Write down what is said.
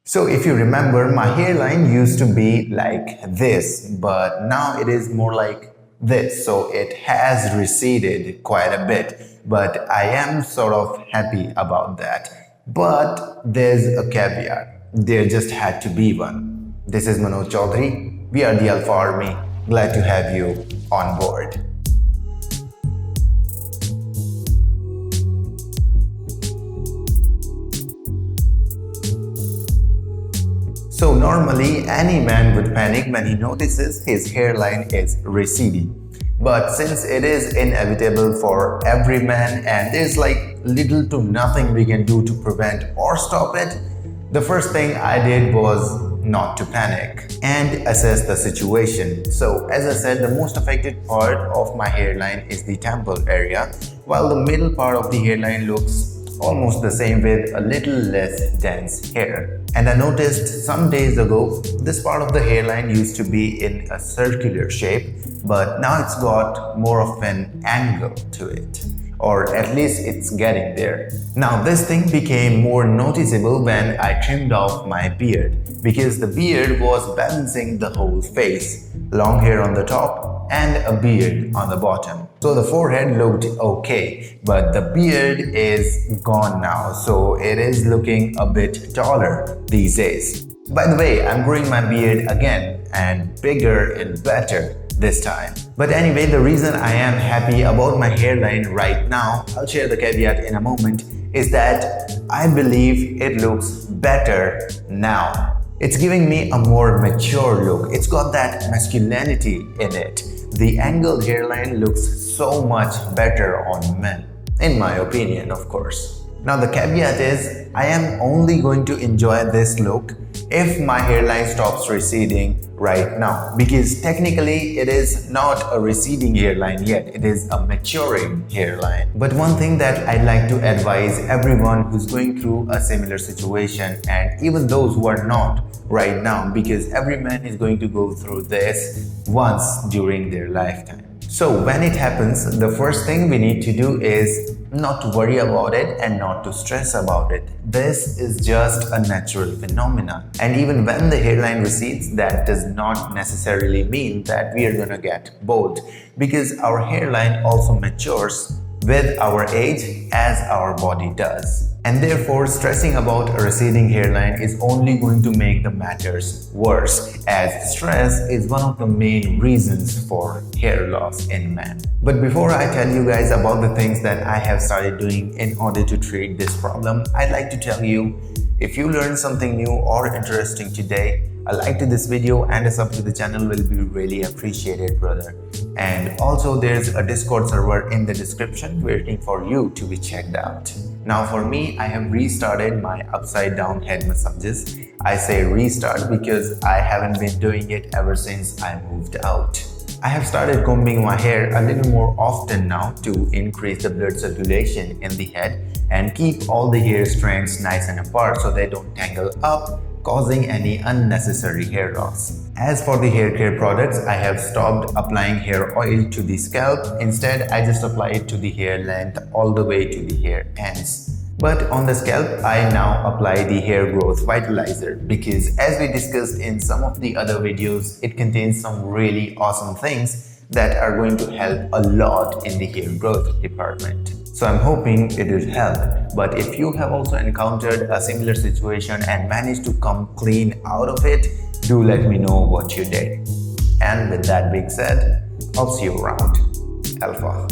So if you remember, my hairline used to be like this, but now it is more like this. So it has receded quite a bit, but I am sort of happy about that. But there's a caveat. There just had to be one. This is Choudhary. We are the Alpha Army. Glad to have you on board. So normally any man would panic when he notices his hairline is receding. But since it is inevitable for every man and there's like little to nothing we can do to prevent or stop it, the first thing I did was not to panic and assess the situation. So as I said, the most affected part of my hairline is the temple area, while the middle part of the hairline looks almost the same with a little less dense hair. And I noticed some days ago, this part of the hairline used to be in a circular shape, but now it's got more of an angle to it. Or at least it's getting there. Now this thing became more noticeable when I trimmed off my beard, because the beard was balancing the whole face. Long hair on the top and a beard on the bottom. So the forehead looked okay, but the beard is gone now, so it is looking a bit taller these days. By the way, I'm growing my beard again, and bigger and better this time. But anyway, the reason I am happy about my hairline right now, I'll share the caveat in a moment, is that I believe it looks better now. It's giving me a more mature look. It's got that masculinity in it. The angled hairline looks so much better on men, in my opinion, of course. Now the caveat is, I am only going to enjoy this look if my hairline stops receding right now, because technically it is not a receding hairline yet, it is a maturing hairline. But one thing that I'd like to advise everyone who's going through a similar situation, and even those who are not right now, because every man is going to go through this once during their lifetime. So when it happens, the first thing we need to do is not to worry about it and not to stress about it. This is just a natural phenomenon. And even when the hairline recedes, that does not necessarily mean that we are gonna get bald, because our hairline also matures with our age as our body does. And therefore, stressing about a receding hairline is only going to make the matters worse, as stress is one of the main reasons for hair loss in men. But before I tell you guys about the things that I have started doing in order to treat this problem, I'd like to tell you, if you learned something new or interesting today, a like to this video and a sub to the channel will be really appreciated, brother. And also there's a Discord server in the description waiting for you to be checked out. Now for me, I have restarted my upside down head massages. I say restart because I haven't been doing it ever since I moved out. I have started combing my hair a little more often now to increase the blood circulation in the head and keep all the hair strands nice and apart so they don't tangle up, causing any unnecessary hair loss. As for the hair care products, I have stopped applying hair oil to the scalp. Instead, I just apply it to the hair length all the way to the hair ends. But on the scalp, I now apply the hair growth vitalizer, because as we discussed in some of the other videos, it contains some really awesome things that are going to help a lot in the hair growth department. So I'm hoping it will help. But if you have also encountered a similar situation and managed to come clean out of it, do let me know what you did. And with that being said, I'll see you around. Alpha.